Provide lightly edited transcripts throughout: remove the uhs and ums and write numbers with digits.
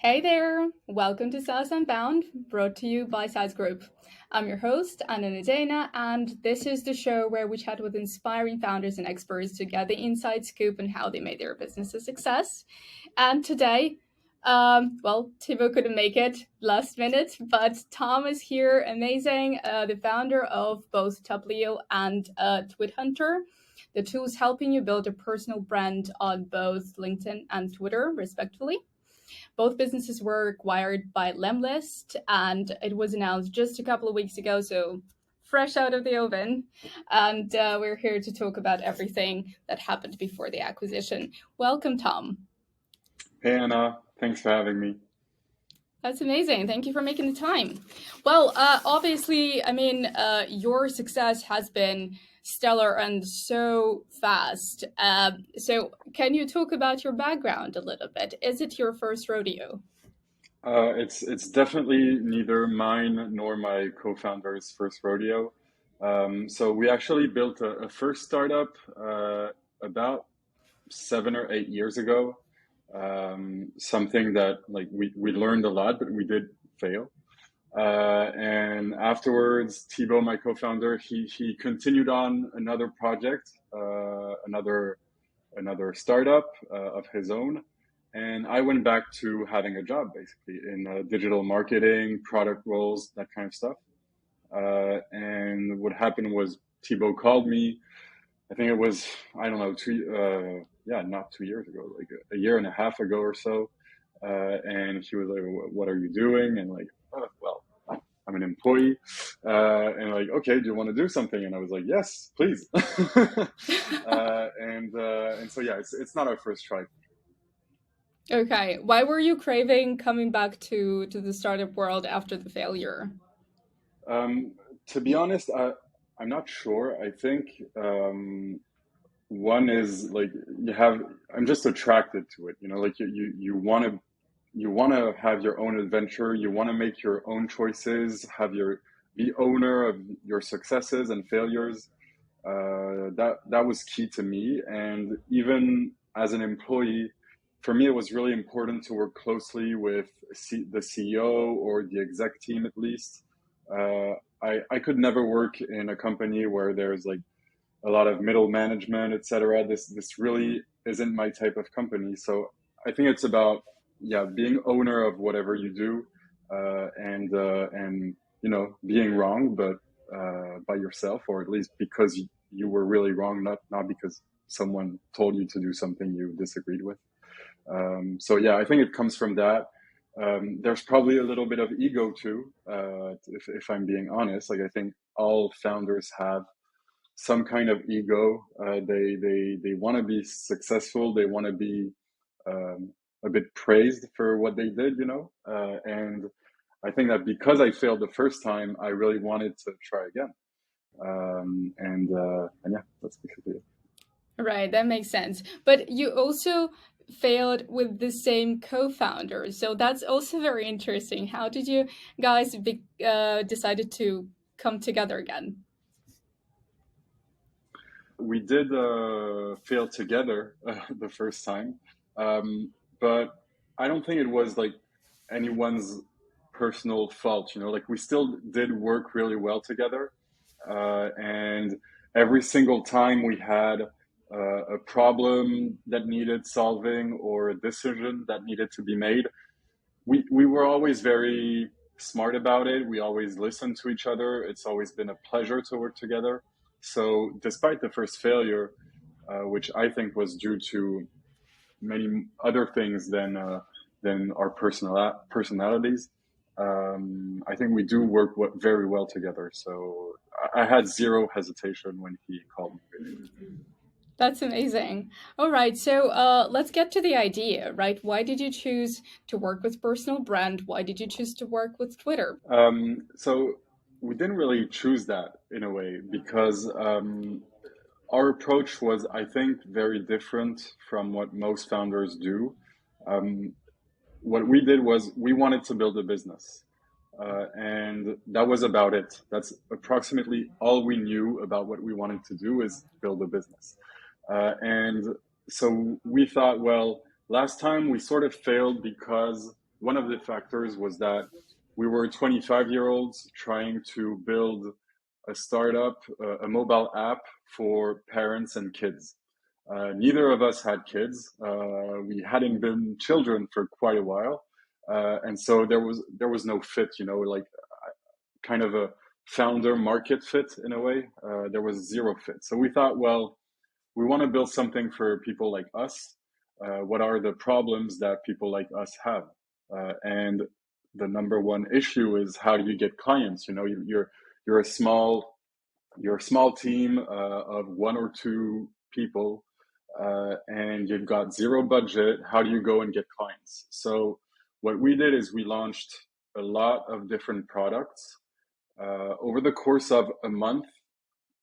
Hey there! Welcome to SaaS Unbound, brought to you by SaaS-group. I'm your host, Anna Nadeina, and this is the show where we chat with inspiring founders and experts to get the inside scoop on how they made their business a success. And today, Thibaut couldn't make it last minute, but Tom is here, amazing, the founder of both Taplio and TwitHunter, the tools helping you build a personal brand on both LinkedIn and Twitter, respectively. Both businesses were acquired by lemlist, and it was announced just a couple of weeks ago, so fresh out of the oven. And we're here to talk about everything that happened before the acquisition. Welcome, Tom. Hey, Anna. Thanks for having me. That's amazing. Thank you for making the time. Well, obviously, your success has been stellar and so fast. So can you talk about your background a little bit? Is it your first rodeo? It's definitely neither mine nor my co-founder's first rodeo. So we actually built a first startup about 7 or 8 years ago. Something that we learned a lot, but we did fail. And afterwards, Thibaut, my co-founder, he continued on another project, another startup of his own. And I went back to having a job basically in digital marketing, product roles, that kind of stuff. And what happened was Thibaut called me. I think it was, I don't know, not 2 years ago, like a year and a half ago or so. And he was like, "What are you doing?" And like, "Oh, well, I'm an employee." And like, "Okay, do you want to do something?" And I was like, "Yes, please." And so yeah, it's not our first try. Okay. Why were you craving coming back to the startup world after the failure? To be honest, I'm not sure. I think one is like I'm just attracted to it. You know, like you want to have your own adventure. You want to make your own choices, be owner of your successes and failures. That was key to me. And even as an employee, for me, it was really important to work closely with the CEO or the exec team at least. I could never work in a company where there's like a lot of middle management, etc. This really isn't my type of company. So I think it's about being owner of whatever you do, and being wrong, but by yourself, or at least because you were really wrong, not because someone told you to do something you disagreed with. So yeah, I think it comes from that. There's probably a little bit of ego too, if I'm being honest. Like I think all founders have some kind of ego. They want to be successful. They want to be a bit praised for what they did, and I think that because I failed the first time, I really wanted to try again. And yeah, that's basically it. Right, that makes sense. But you also failed with the same co-founder, so that's also very interesting. How did you guys decided to come together again? We did fail together the first time, but I don't think it was like anyone's personal fault. Like we still did work really well together, and every single time we had a problem that needed solving or a decision that needed to be made, we were always very smart about it. We always listened to each other. It's always been a pleasure to work together. So despite the first failure, which I think was due to many other things than our personalities, I think we do work very well together. So I had zero hesitation when he called me. That's amazing. All right, so let's get to the idea, right? Why did you choose to work with personal brand? Why did you choose to work with Twitter? So we didn't really choose that in a way because our approach was, I think, very different from what most founders do. What we did was we wanted to build a business. And that was about it. That's approximately all we knew about what we wanted to do, is build a business. And so we thought, well, last time we sort of failed because one of the factors was that we were 25-year-olds trying to build a startup, a mobile app for parents and kids. Neither of us had kids. We hadn't been children for quite a while, and so there was no fit. Like kind of a founder market fit in a way. There was zero fit. So we thought, well, we want to build something for people like us. What are the problems that people like us have? And the number one issue is, how do you get clients? You're a small team of one or two people, and you've got zero budget. How do you go and get clients? So what we did is we launched a lot of different products. Over the course of a month,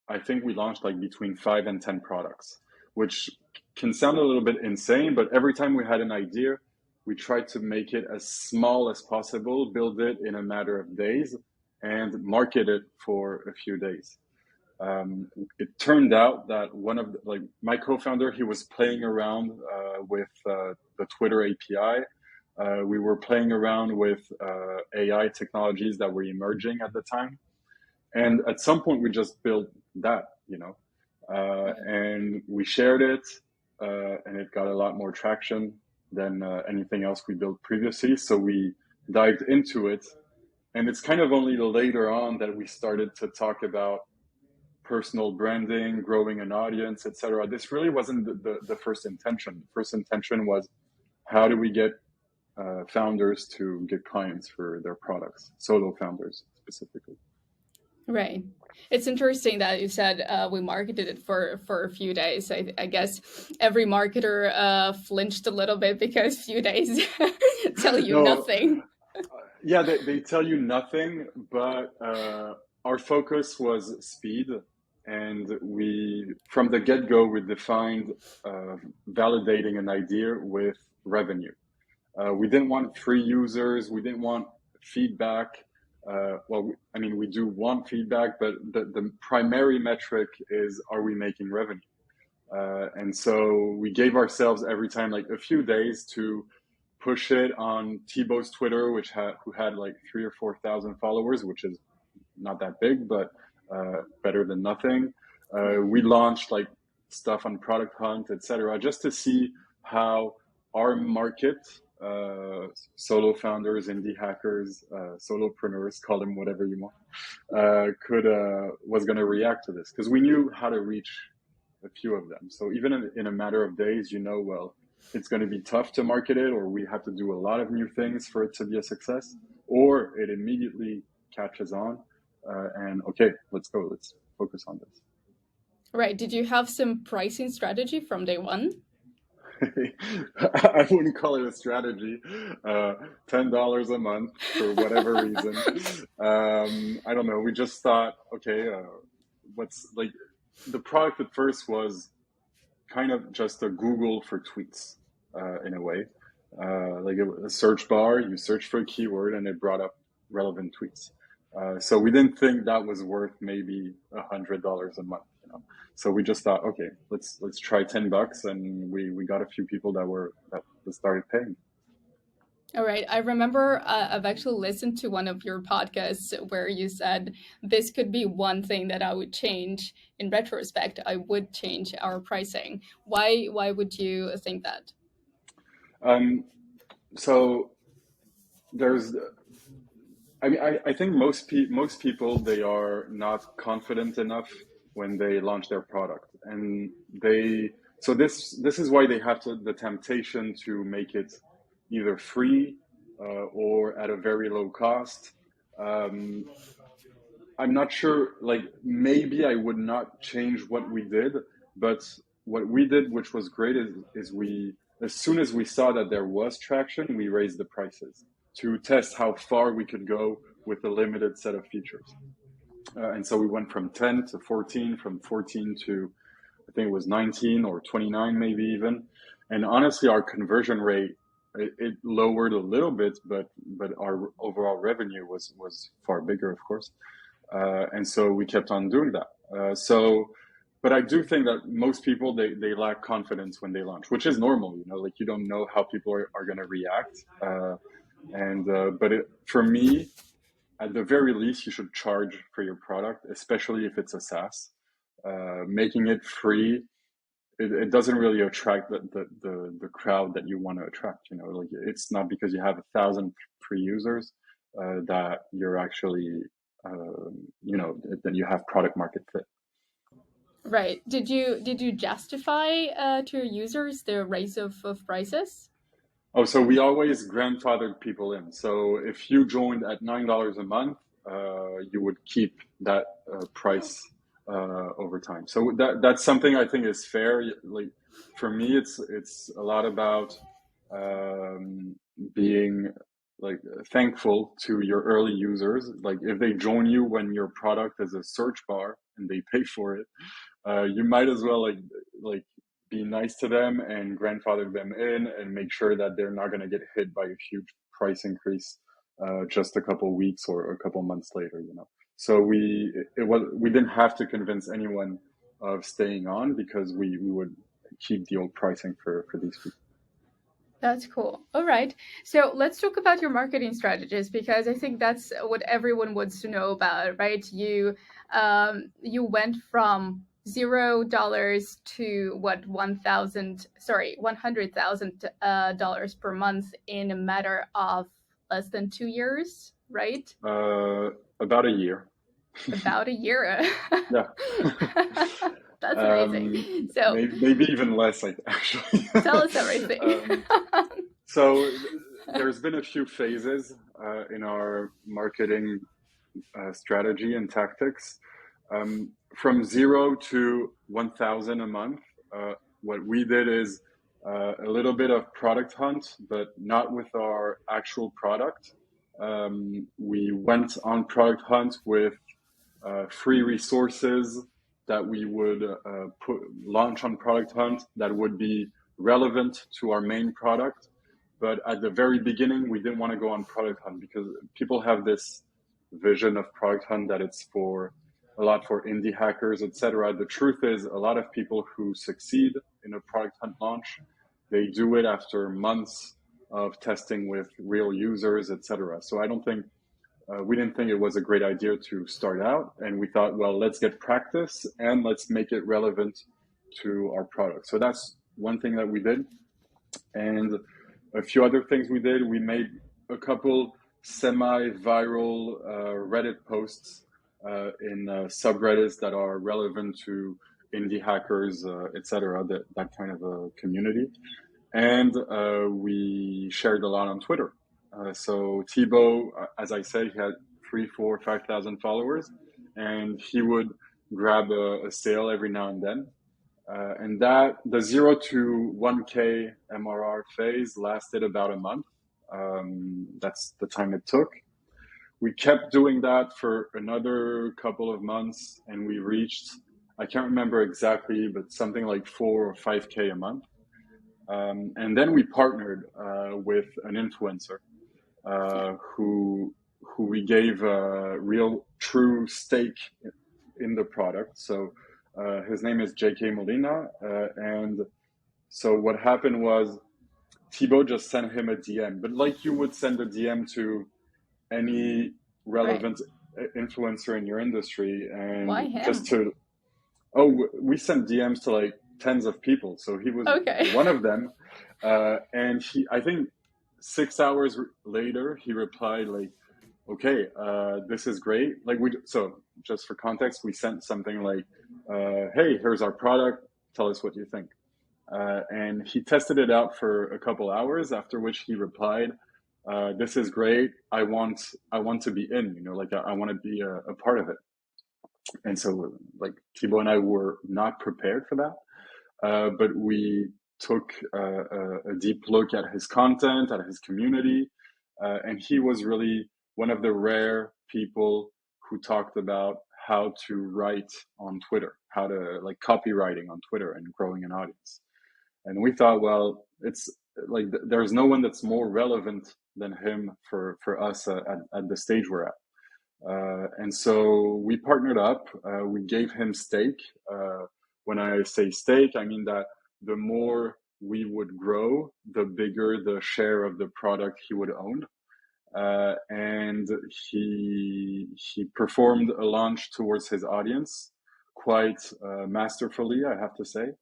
I think we launched like between 5 and 10 products, which can sound a little bit insane, but every time we had an idea, we tried to make it as small as possible, build it in a matter of days, and market it for a few days. It turned out that one of my co-founder, he was playing around with the Twitter API. We were playing around with AI technologies that were emerging at the time. And at some point, we just built that, and we shared it, and it got a lot more traction than anything else we built previously. So we dived into it. And it's kind of only later on that we started to talk about personal branding, growing an audience, etc. This really wasn't the first intention. The first intention was, how do we get founders to get clients for their products, solo founders specifically. Right. It's interesting that you said we marketed it for a few days. I guess every marketer flinched a little bit because few days tell you nothing. Yeah, they tell you nothing, but our focus was speed. And from the get-go, we defined validating an idea with revenue. We didn't want free users. We didn't want feedback. We do want feedback, but the primary metric is, are we making revenue? And so we gave ourselves every time like a few days to push it on Thibaut's Twitter, who had like 3,000 or 4,000 followers, which is not that big, but better than nothing. We launched like stuff on Product Hunt, etc., just to see how our market, solo founders, indie hackers, solopreneurs, call them whatever you want, was going to react to this, because we knew how to reach a few of them. So even in a matter of days, well, it's going to be tough to market it, or we have to do a lot of new things for it to be a success, or it immediately catches on, and okay, let's go, let's focus on this. Right. Did you have some pricing strategy from day one? I wouldn't call it a strategy. $10 a month for whatever reason. I don't know. We just thought, okay, what's like the product at first was kind of just a Google for tweets, in a way. Like a search bar, you search for a keyword and it brought up relevant tweets. So we didn't think that was worth maybe $100 a month. So we just thought, okay, let's try $10, and we got a few people that started paying. All right. I remember I've actually listened to one of your podcasts where you said this could be one thing that I would change. In retrospect, I would change our pricing. Why would you think that? So there's, I think most people, they are not confident enough when they launch their product, and so this is why they have the temptation to make it either free or at a very low cost. I'm not sure, like maybe I would not change what we did, but what we did, which was great, is we, as soon as we saw that there was traction, we raised the prices to test how far we could go with a limited set of features. And so we went from 10 to 14, from 14 to, I think it was 19 or 29, maybe even. And honestly, our conversion rate, it lowered a little bit, but our overall revenue was far bigger, of course. And so we kept on doing that. But I do think that most people, they lack confidence when they launch, which is normal, like you don't know how people are going to react. And for me, at the very least, you should charge for your product, especially if it's a SaaS. Making it free, it doesn't really attract the crowd that you want to attract. Like it's not because you have 1,000 free users that you're actually, then you have product market fit. Right. Did you justify to your users the raise of prices? Oh, so we always grandfathered people in. So if you joined at $9 a month, you would keep that price over time. So that's something I think is fair. Like for me, it's a lot about being like thankful to your early users. Like if they join you when your product is a search bar and they pay for it, you might as well like be nice to them and grandfather them in and make sure that they're not going to get hit by a huge price increase just a couple weeks or a couple months later. So we didn't have to convince anyone of staying on because we would keep the old pricing for these people. That's cool. All right. So let's talk about your marketing strategies because I think that's what everyone wants to know about, right? You went from $0 to what 100,000 dollars per month in a matter of less than 2 years, right? About a year. About a year. Yeah. That's amazing. So maybe even less, like actually. tell us everything. So there's been a few phases in our marketing strategy and tactics. From 0 to 1,000 a month, what we did is a little bit of product hunt, but not with our actual product. We went on product hunt with free resources that we would launch on Product Hunt that would be relevant to our main product. But at the very beginning, we didn't want to go on Product Hunt because people have this vision of Product Hunt that it's a lot for indie hackers, etc. The truth is, a lot of people who succeed in a Product Hunt launch, they do it after months of testing with real users, etc. So I don't think we didn't think it was a great idea to start out, and we thought, well, let's get practice and let's make it relevant to our product. So that's one thing that we did. And a few other things we did, we made a couple semi-viral Reddit posts in subreddits that are relevant to indie hackers, etc., that kind of a community. And we shared a lot on Twitter. So Thibaut, as I said, he had 3, 4, 5,000 followers, and he would grab a sale every now and then. And that the 0 to 1K MRR phase lasted about a month. That's the time it took. We kept doing that for another couple of months, and we reached, I can't remember exactly, but something like 4 or 5K a month. And then we partnered with an influencer who we gave a real true stake in the product. So his name is JK Molina. And so what happened was Thibaut just sent him a DM, but like you would send a DM to any relevant influencer in your industry. And why him? we sent DMs to like tens of people. So he was one of them. And I think 6 hours later, he replied like, okay, this is great. So just for context, we sent something like, hey, here's our product. Tell us what you think. And he tested it out for a couple hours, after which he replied, this is great. I want to be in, I want to be a part of it. And so like Thibaut and I were not prepared for that. But we took a deep look at his content, at his community, and he was really one of the rare people who talked about how to write on Twitter, how to like copywriting on Twitter and growing an audience. And we thought, well, it's like there's no one that's more relevant than him for us at the stage we're at. And so we partnered up. We gave him stake. When I say stake, I mean that the more we would grow, the bigger the share of the product he would own. and he performed a launch towards his audience quite masterfully, I have to say.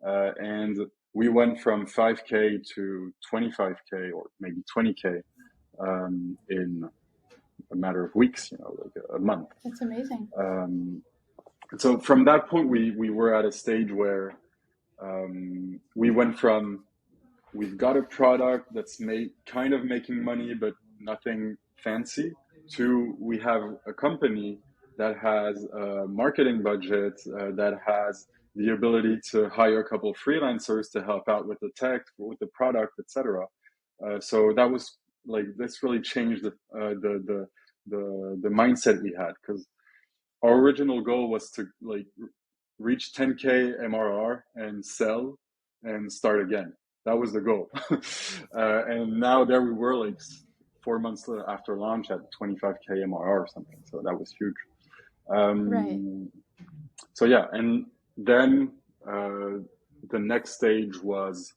And we went from 5K to 25K or maybe 20K in a matter of weeks, like a month. That's amazing. So from that point, we were at a stage where we went from we've got a product that's kind of making money, but nothing fancy, to we have a company that has a marketing budget, that has the ability to hire a couple of freelancers to help out with the tech, with the product, etc. So that was like this really changed the mindset we had, because our original goal was to like reach 10K MRR and sell and start again. That was the goal. And now there we were, like 4 months after launch at 25K MRR or something. So that was huge. Right. So yeah, and then the next stage was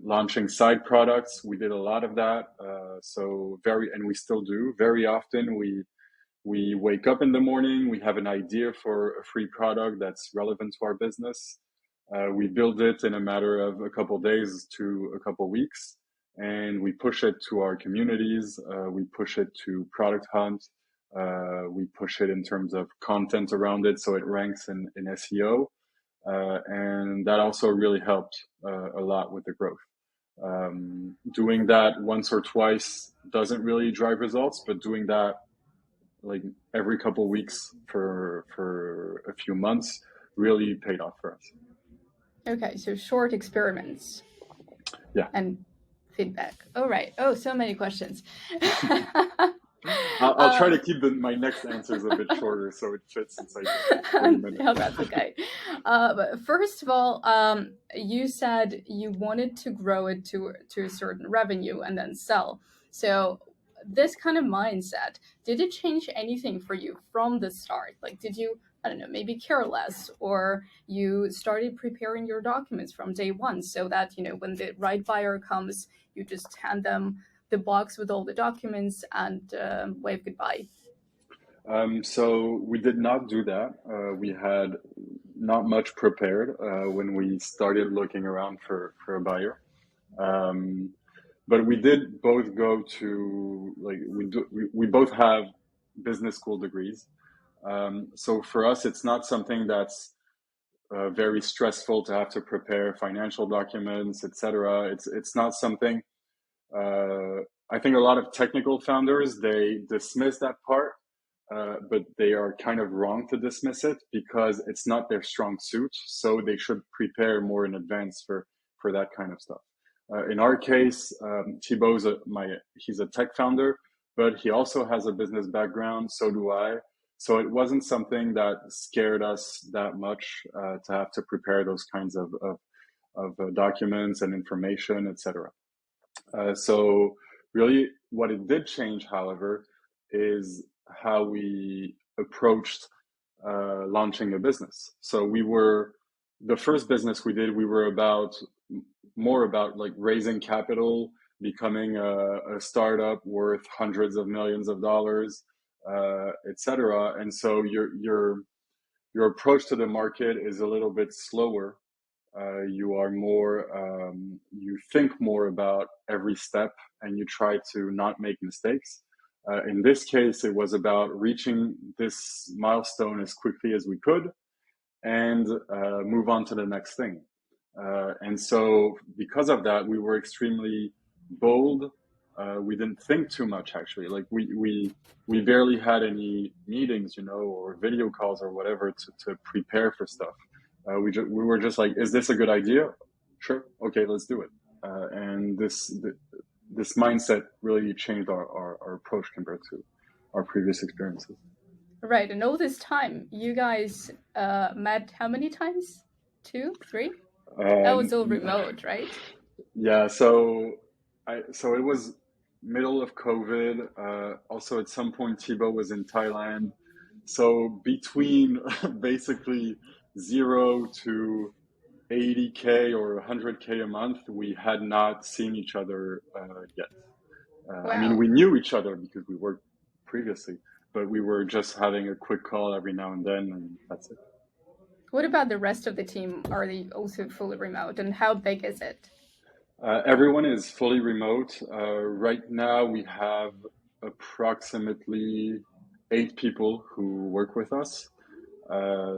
launching side products. We did a lot of that. And we still do. Very often we wake up in the morning, we have an idea for a free product that's relevant to our business. We build it in a matter of a couple of days to a couple of weeks, and we push it to our communities. We push it to Product Hunt. We push it in terms of content around it, so it ranks in SEO. And that also really helped a lot with the growth. Doing that once or twice doesn't really drive results, but doing that like every couple of weeks for a few months really paid off for us. Okay, so short experiments. Yeah. And feedback. All right. Oh, so many questions. I'll try to keep my next answers a bit shorter so it fits inside the 40 minutes. No, that's okay. But first of all, you said you wanted to grow it to a certain revenue and then sell. So this kind of mindset, did it change anything for you from the start? Like, did you, I don't know, maybe care less, or you started preparing your documents from day one so that, when the right buyer comes, you just hand them the box with all the documents and wave goodbye? So we did not do that. We had not much prepared when we started looking around for a buyer. But we did both go to, like, we both have business school degrees. So for us, it's not something that's very stressful to have to prepare financial documents, etc. It's not something. I think a lot of technical founders, they dismiss that part, but they are kind of wrong to dismiss it because it's not their strong suit. So they should prepare more in advance for that kind of stuff. In our case, Thibaut's he's a tech founder, but he also has a business background. So do I. So it wasn't something that scared us that much to have to prepare those kinds of documents and information, etc. So really, what it did change, however, is how we approached launching a business. So the first business we did, we were more about like raising capital, becoming a startup worth hundreds of millions of dollars, etc. And so your approach to the market is a little bit slower. You are more, you think more about every step, and you try to not make mistakes. In this case, it was about reaching this milestone as quickly as we could and move on to the next thing. And so because of that, we were extremely bold. We didn't think too much, actually. Like we barely had any meetings, or video calls or whatever to prepare for stuff. We were just like, is this a good idea? Sure. Okay, let's do it. And this mindset really changed our approach compared to our previous experiences. Right. And all this time, you guys met how many times? 2, 3? That was all remote, right? Yeah. So it was middle of COVID. Also, at some point, Thibaut was in Thailand. So between basically 0 to 80K or 100K a month, we had not seen each other yet. Wow. I mean, we knew each other because we worked previously, but we were just having a quick call every now and then, and that's it. What about the rest of the team? Are they also fully remote, and how big is it? Everyone is fully remote. Right now, we have approximately 8 people who work with us.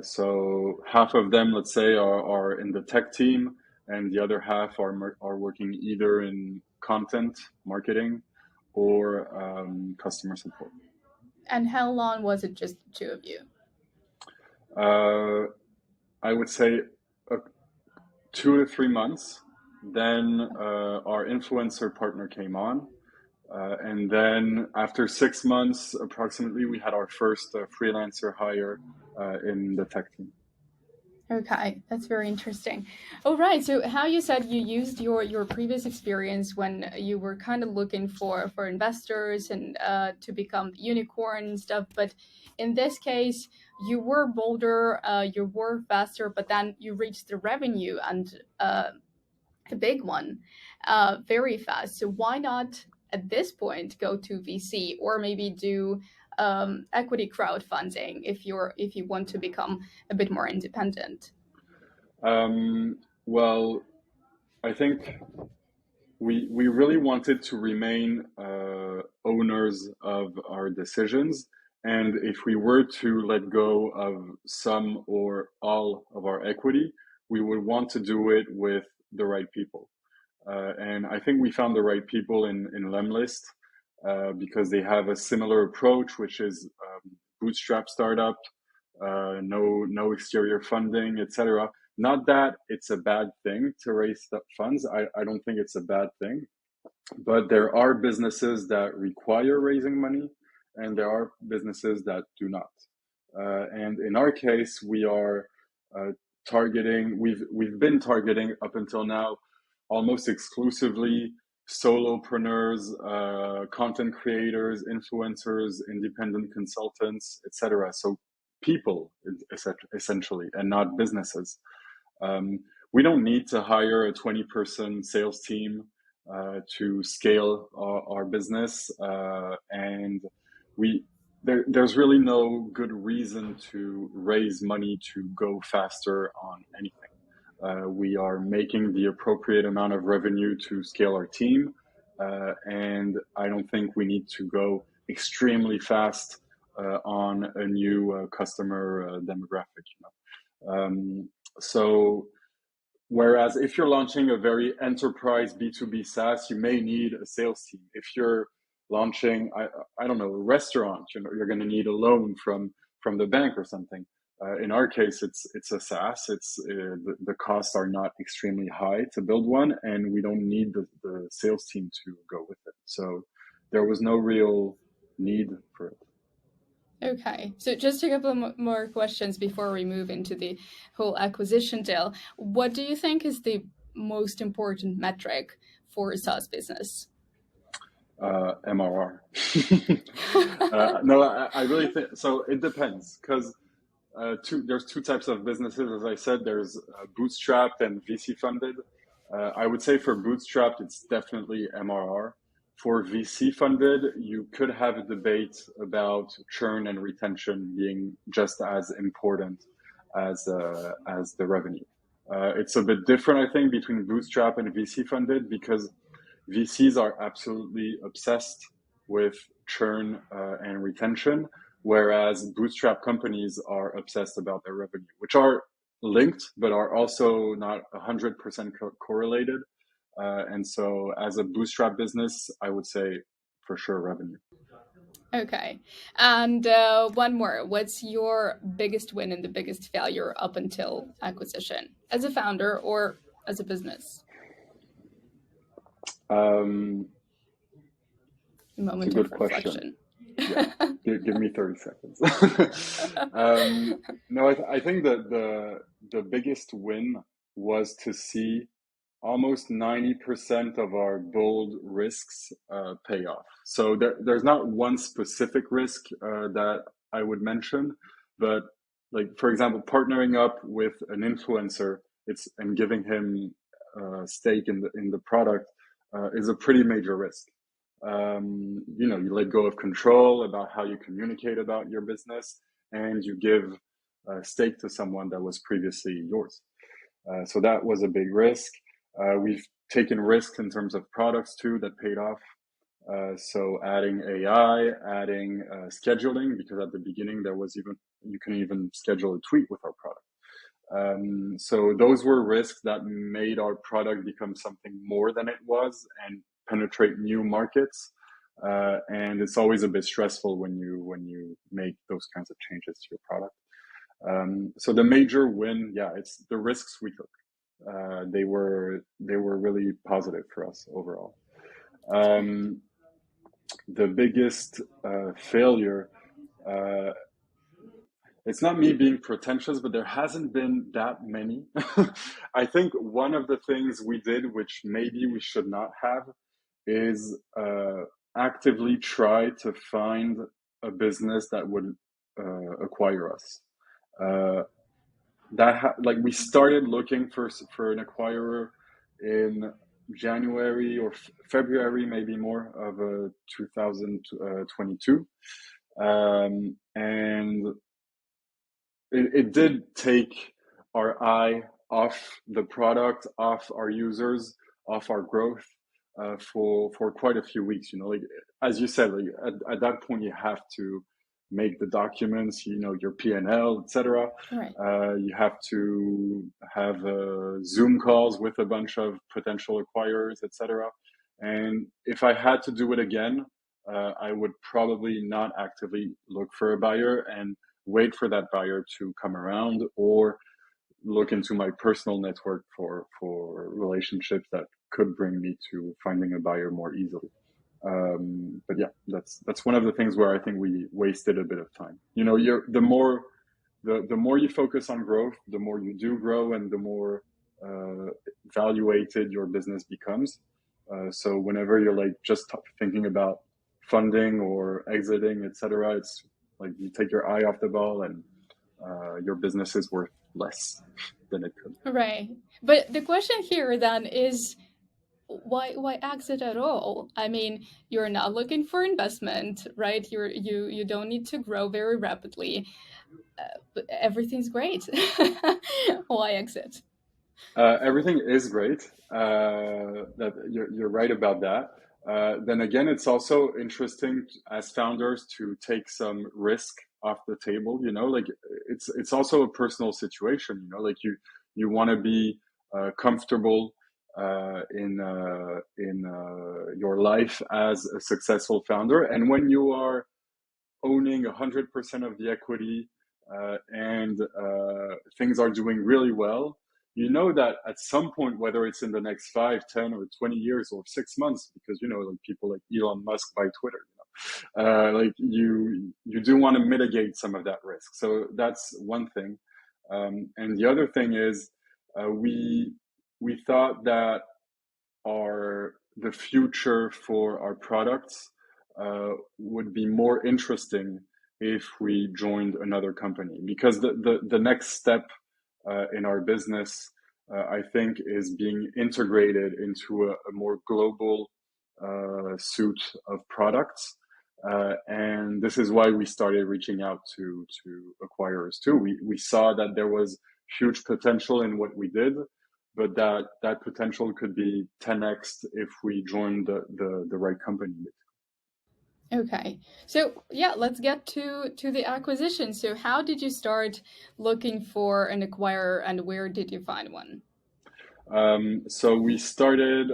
So half of them, let's say, are in the tech team, and the other half are working either in content marketing or customer support. And how long was it just the two of you? I would say 2 to 3 months. Then our influencer partner came on. And then after 6 months, approximately, we had our first freelancer hire in the tech team. Okay, that's very interesting. All right, so how you said you used your previous experience when you were kind of looking for investors and to become the unicorn and stuff, but in this case, you were bolder, you were faster, but then you reached the revenue and a big one very fast. So why not at this point go to VC or maybe do equity crowdfunding if you want to become a bit more independent? Well, I think we really wanted to remain owners of our decisions. And if we were to let go of some or all of our equity, we would want to do it with the right people. And I think we found the right people in lemlist because they have a similar approach, which is bootstrap startup, no exterior funding, etc. Not that it's a bad thing to raise funds. I don't think it's a bad thing, but there are businesses that require raising money, and there are businesses that do not. And in our case, we are targeting. We've been targeting up until now almost exclusively solopreneurs, content creators, influencers, independent consultants, etc. So people, essentially, and not businesses. We don't need to hire a 20-person sales team to scale our business, and there's really no good reason to raise money to go faster on anything. We are making the appropriate amount of revenue to scale our team, and I don't think we need to go extremely fast on a new customer demographic. So whereas if you're launching a very enterprise B2B SaaS, you may need a sales team. If you're launching, I don't know, a restaurant, you're going to need a loan from the bank or something. In our case, it's a SaaS. The costs are not extremely high to build one, and we don't need the sales team to go with it. So there was no real need for it. Okay, so just a couple more questions before we move into the whole acquisition deal. What do you think is the most important metric for a SaaS business? MRR. No, I really think so. It depends because there's two types of businesses. As I said, there's bootstrapped and VC funded. I would say for bootstrapped, it's definitely MRR. For VC funded, you could have a debate about churn and retention being just as important as the revenue. It's a bit different, I think, between bootstrap and VC funded because VCs are absolutely obsessed with churn and retention, whereas bootstrap companies are obsessed about their revenue, which are linked, but are also not 100% correlated. And so as a bootstrap business, I would say for sure revenue. Okay. And one more. What's your biggest win and the biggest failure up until acquisition as a founder or as a business? Moment it's a good reflection. Question. Yeah. Give me 30 seconds. No, I think that the biggest win was to see almost 90% of our bold risks pay off. So there's not one specific risk that I would mention, but like, for example, partnering up with an influencer and giving him stake in the product is a pretty major risk. You let go of control about how you communicate about your business, and you give a stake to someone that was previously yours. So that was a big risk. We've taken risks in terms of products too that paid off. So adding AI, adding scheduling, because at the beginning you can even schedule a tweet with our product. So those were risks that made our product become something more than it was and penetrate new markets. And it's always a bit stressful when you make those kinds of changes to your product. So the major win, it's the risks we took. They were really positive for us overall. The biggest failure, it's not me being pretentious, but there hasn't been that many. I think one of the things we did, which maybe we should not have, is actively try to find a business that would acquire us. We started looking for an acquirer in January or February, maybe more, of 2022, and it did take our eye off the product, off our users, off our growth for quite a few weeks. As you said, at that point you have to make the documents, your P&L, etc. Right. You have to have Zoom calls with a bunch of potential acquirers, etc. And if I had to do it again, I would probably not actively look for a buyer and wait for that buyer to come around, or look into my personal network for relationships that could bring me to finding a buyer more easily. But yeah, that's one of the things where I think we wasted a bit of time. The more you focus on growth, the more you do grow, and the more valuated your business becomes. So whenever you're just thinking about funding or exiting, etc., it's like you take your eye off the ball, and your business is worth less than it could. Right. But the question here then is, why exit at all? I mean, you're not looking for investment, right? You don't need to grow very rapidly. But everything's great. Why exit? Everything is great. That you're right about that. Then again, it's also interesting as founders to take some risk off the table. It's also a personal situation. You want to be comfortable in your life as a successful founder, and when you are owning 100% of the equity, and things are doing really well, that at some point, whether it's in the next 5, 10, or 20 years or 6 months, because people like Elon Musk buy Twitter, you do want to mitigate some of that risk. So that's one thing. And the other thing is, we thought that the future for our products would be more interesting if we joined another company, because the next step in our business, I think, is being integrated into a more global suite of products. And this is why we started reaching out to acquirers too. We saw that there was huge potential in what we did, but that potential could be 10x if we joined the right company. Okay. So yeah, let's get to the acquisition. So how did you start looking for an acquirer, and where did you find one? So we started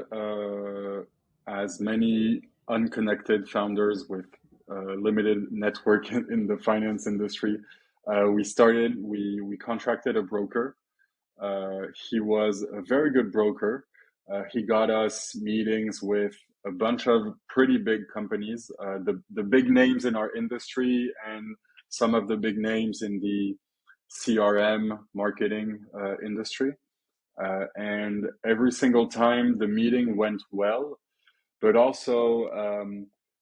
as many unconnected founders with limited network in the finance industry. We contracted a broker. He was a very good broker. He got us meetings with a bunch of pretty big companies, the big names in our industry, and some of the big names in the CRM marketing industry. And every single time the meeting went well, but also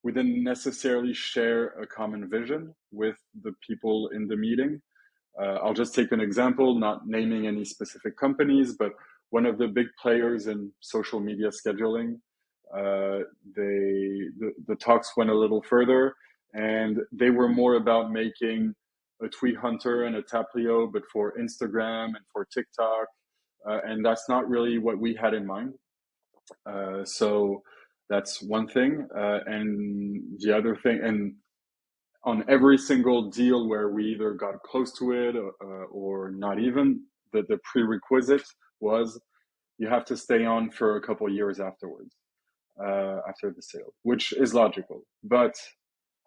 we didn't necessarily share a common vision with the people in the meeting. I'll just take an example, not naming any specific companies, but one of the big players in social media scheduling The talks went a little further, and they were more about making a tweet hunter and a Taplio, but for Instagram and for TikTok, and that's not really what we had in mind. So that's one thing, and the other thing, and on every single deal where we either got close to it or not even, the prerequisite was you have to stay on for a couple of years afterwards, after the sale, which is logical. But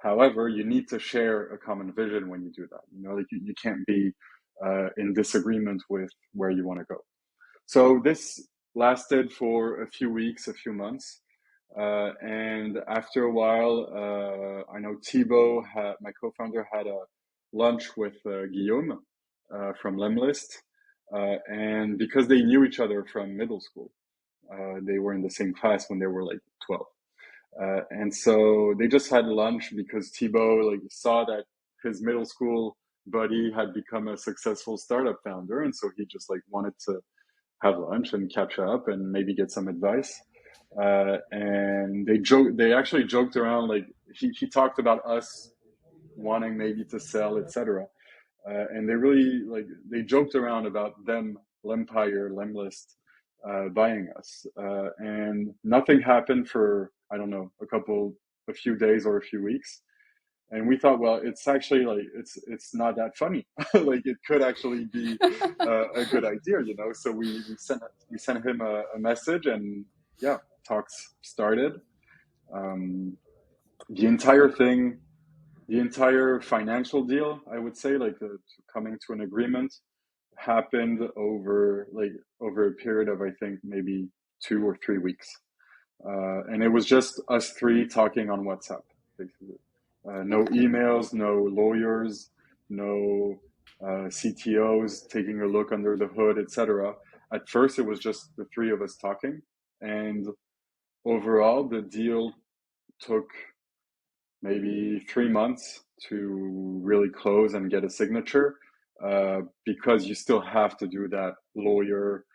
however, you need to share a common vision when you do that. Like you can't be in disagreement with where you want to go. So this lasted for a few weeks, a few months. And after a while, I know Thibaut, my co-founder, had a lunch with Guillaume from Lemlist. And because they knew each other from middle school, they were in the same class when they were like 12. And so they just had lunch because Thibaut saw that his middle school buddy had become a successful startup founder. And so he just wanted to have lunch and catch up and maybe get some advice. And they actually joked around, he talked about us wanting maybe to sell, etc. And they really they joked around about Lempire, Lemlist, buying us. And nothing happened for, I don't know, a few days or a few weeks. And we thought, well, it's actually it's not that funny. It could actually be a good idea, So we sent him a message, and yeah, talks started. The entire thing, the entire financial deal, I would say, coming to an agreement, happened over a period of, I think, maybe 2 or 3 weeks, and it was just us three talking on WhatsApp, basically. No emails, no lawyers, no CTOs taking a look under the hood, etc. At first, it was just the three of us talking, and overall, the deal took maybe 3 months to really close and get a signature, because you still have to do that lawyer,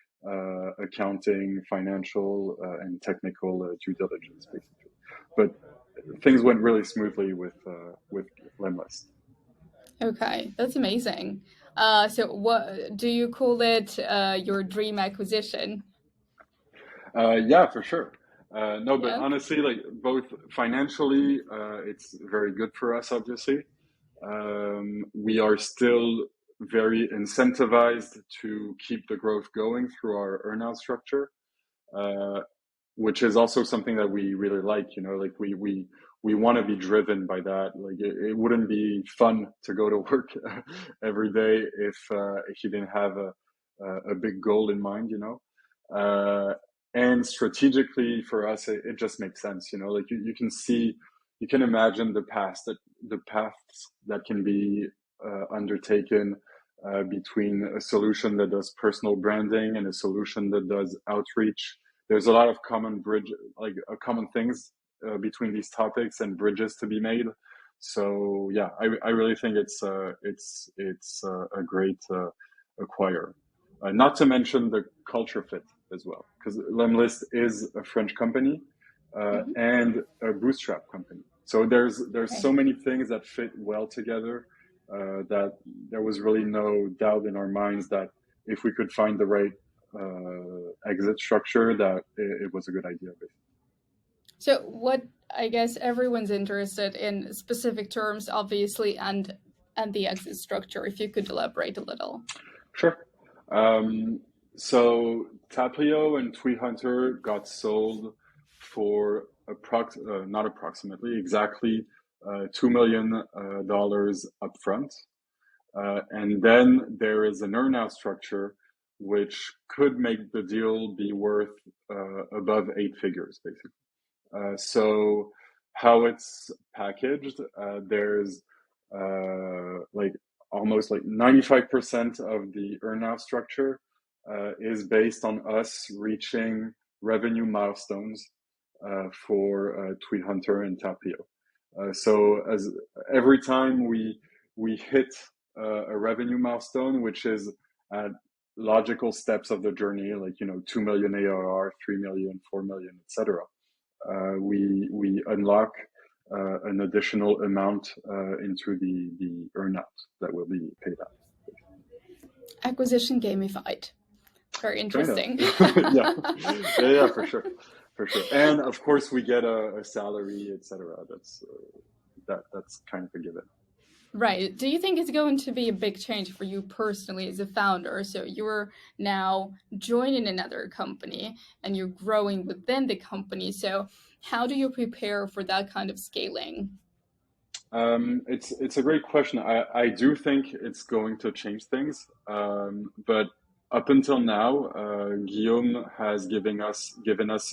accounting, financial, and technical due diligence, basically. But things went really smoothly with Lemlist. Okay, that's amazing. So what do you call it? Your dream acquisition? Yeah, for sure. No, but Yeah. honestly, both financially, it's very good for us, obviously. We are still very incentivized to keep the growth going through our earnout structure, which is also something that we really like. We want to be driven by that. It wouldn't be fun to go to work every day if you didn't have a big goal in mind. And strategically for us, it just makes sense. You can see, you can imagine the paths that can be undertaken between a solution that does personal branding and a solution that does outreach. There's a lot of common things between these topics and bridges to be made. So yeah, I really think it's a great acquire. Not to mention the culture fit as well, because Lemlist is a French company and a bootstrap company. So there's so many things that fit well together, that there was really no doubt in our minds that if we could find the right exit structure, that it was a good idea. So what, I guess everyone's interested in specific terms, obviously, and the exit structure. If you could elaborate a little. Sure. So Taplio and Tweet Hunter got sold for not approximately, exactly $2 million upfront. And then there is an earnout structure which could make the deal be worth above 8 figures, basically. So how it's packaged, there's almost 95% of the earnout structure is based on us reaching revenue milestones for Tweet Hunter and Taplio. So as every time we hit a revenue milestone, which is at logical steps of the journey, 2 million ARR, 3 million, 4 million, etc. we unlock an additional amount into the earnout that will be paid out. Acquisition gamified. Very interesting. Yeah, yeah, for sure, for sure. And of course, we get a salary, etc. That's kind of a given. Right. Do you think it's going to be a big change for you personally as a founder? So you're now joining another company and you're growing within the company. So how do you prepare for that kind of scaling? It's a great question. I do think it's going to change things, but up until now, Guillaume has given us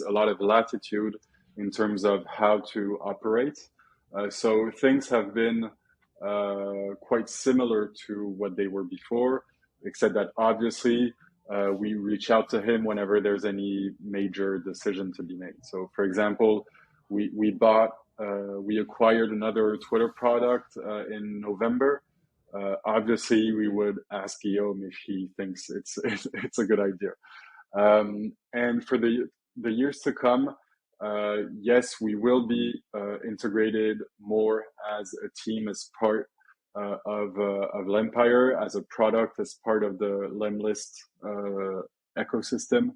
a lot of latitude in terms of how to operate. So things have been quite similar to what they were before, except that obviously we reach out to him whenever there's any major decision to be made. So, for example, we acquired another Twitter product in November. Obviously, we would ask Guillaume if he thinks it's a good idea. And for the years to come, yes, we will be integrated more as a team, as part of Lempire, as a product, as part of the lemlist ecosystem,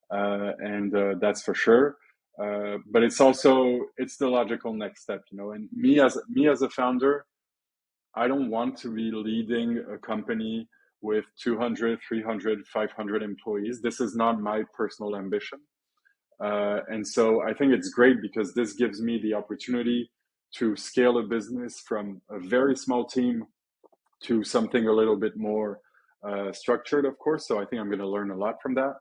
and that's for sure. But it's the logical next step, you know. And me as a founder, I don't want to be leading a company with 200, 300, 500 employees. This is not my personal ambition. And so I think it's great because this gives me the opportunity to scale a business from a very small team to something a little bit more structured, of course. So I think I'm going to learn a lot from that.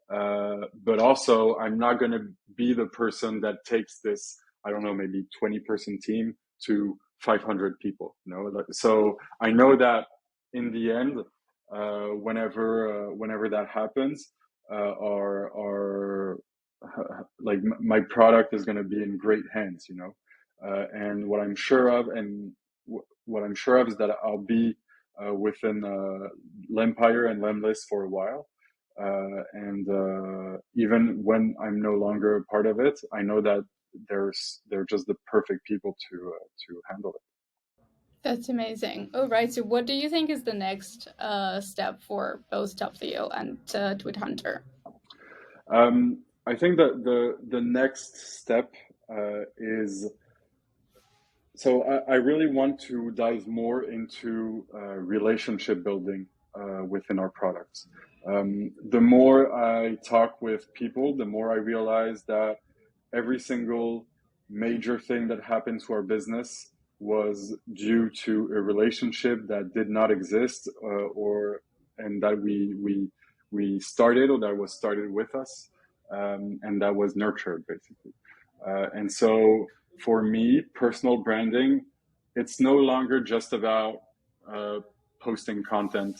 But also, I'm not going to be the person that takes this, I don't know, maybe 20-person team to 500 people. You know? So I know that in the end, whenever that happens, our like my product is going to be in great hands, you know. And what I'm sure of, is that I'll be within Lempire and Lemlist for a while. And even when I'm no longer a part of it, I know that they're just the perfect people to handle it. That's amazing. All right. So what do you think is the next step for both Taplio and Tweet Hunter? I think that the next step is, so I really want to dive more into relationship building within our products. The more I talk with people, the more I realize that every single major thing that happened to our business was due to a relationship that did not exist, and that we started, or that was started with us, and that was nurtured basically. And so for me, personal branding, it's no longer just about posting content,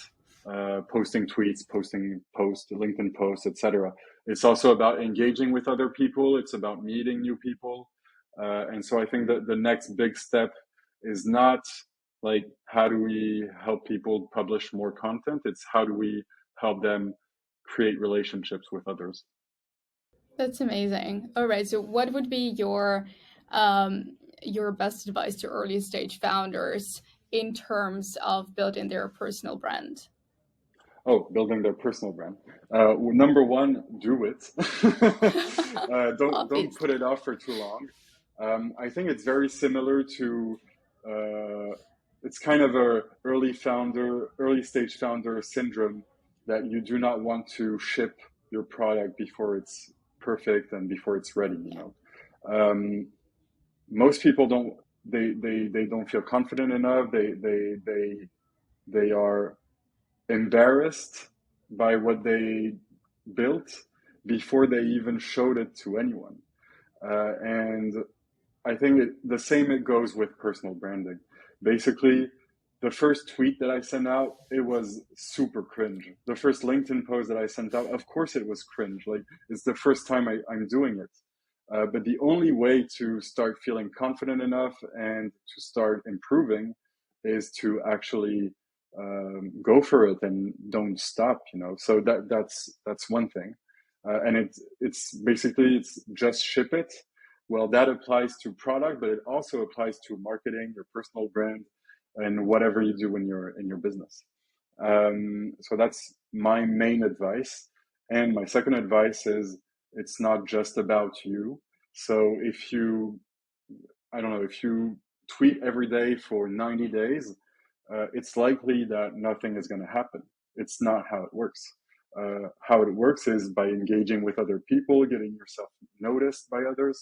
posting tweets, posting posts, LinkedIn posts, etc. It's also about engaging with other people. It's about meeting new people. And so I think that the next big step is not like, how do we help people publish more content? It's how do we help them create relationships with others? That's amazing. All right. So what would be your best advice to early stage founders in terms of building their personal brand? Oh, building their personal brand. Number one, do it. Don't put it off for too long. I think it's very similar to it's kind of a early stage founder syndrome, that you do not want to ship your product before it's perfect and before it's ready. You know, most people don't. They don't feel confident enough. They are embarrassed by what they built before they even showed it to anyone. And I think the same it goes with personal branding. Basically, the first tweet that I sent out, it was super cringe. The first LinkedIn post that I sent out, of course it was cringe. Like, it's the first time I'm doing it. But the only way to start feeling confident enough and to start improving is to actually go for it and don't stop. You know, so that's one thing. And it's basically, it's just ship it. well, that applies to product, but it also applies to marketing, your personal brand, and whatever you do in your business. So that's my main advice. And my second advice is it's not just about you. So if you, I don't know, if you tweet every day for 90 days, it's likely that nothing is going to happen. It's not how it works. How it works is by engaging with other people, getting yourself noticed by others,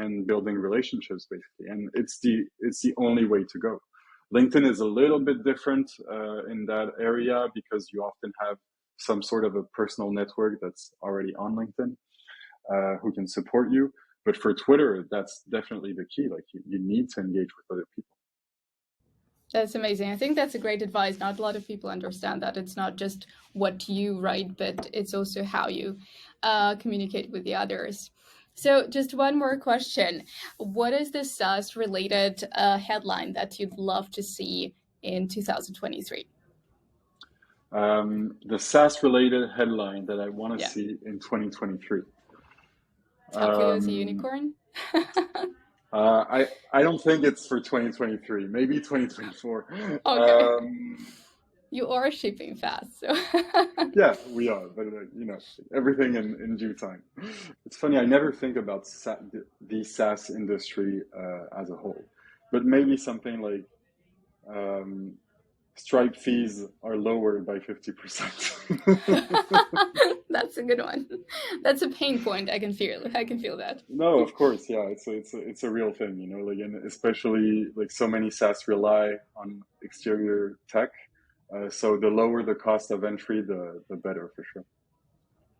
and building relationships, basically. And it's the only way to go. LinkedIn is a little bit different in that area because you often have some sort of a personal network that's already on LinkedIn who can support you. But for Twitter, that's definitely the key. Like you need to engage with other people. That's amazing. I think that's a great advice. Not a lot of people understand that it's not just what you write, but it's also how you communicate with the others. So just one more question. What is the SaaS-related headline that you'd love to see in 2023? The SaaS-related headline that I want to Yeah. see in 2023. Taplio is a unicorn? I don't think it's for 2023. Maybe 2024. Okay. You are shipping fast, so. Yeah, we are, but everything in due time. It's funny. I never think about the SaaS industry as a whole, but maybe something like Stripe fees are lowered by 50%. That's a good one. That's a pain point. I can feel that. No, of course, yeah, it's a real thing, like, and especially like so many SaaS rely on exterior tech. So the lower the cost of entry, the better for sure.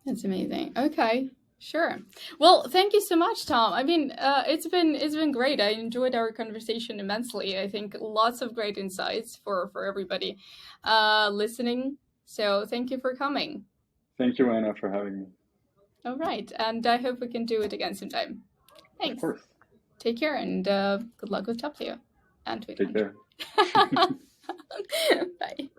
That's amazing. Okay, sure. Well, thank you so much, Tom. I mean, it's been great. I enjoyed our conversation immensely. I think lots of great insights for everybody listening. So thank you for coming. Thank you, Anna, for having me. All right, and I hope we can do it again sometime. Thanks. Of course. Take care, and good luck with Taplio and Take care. Bye.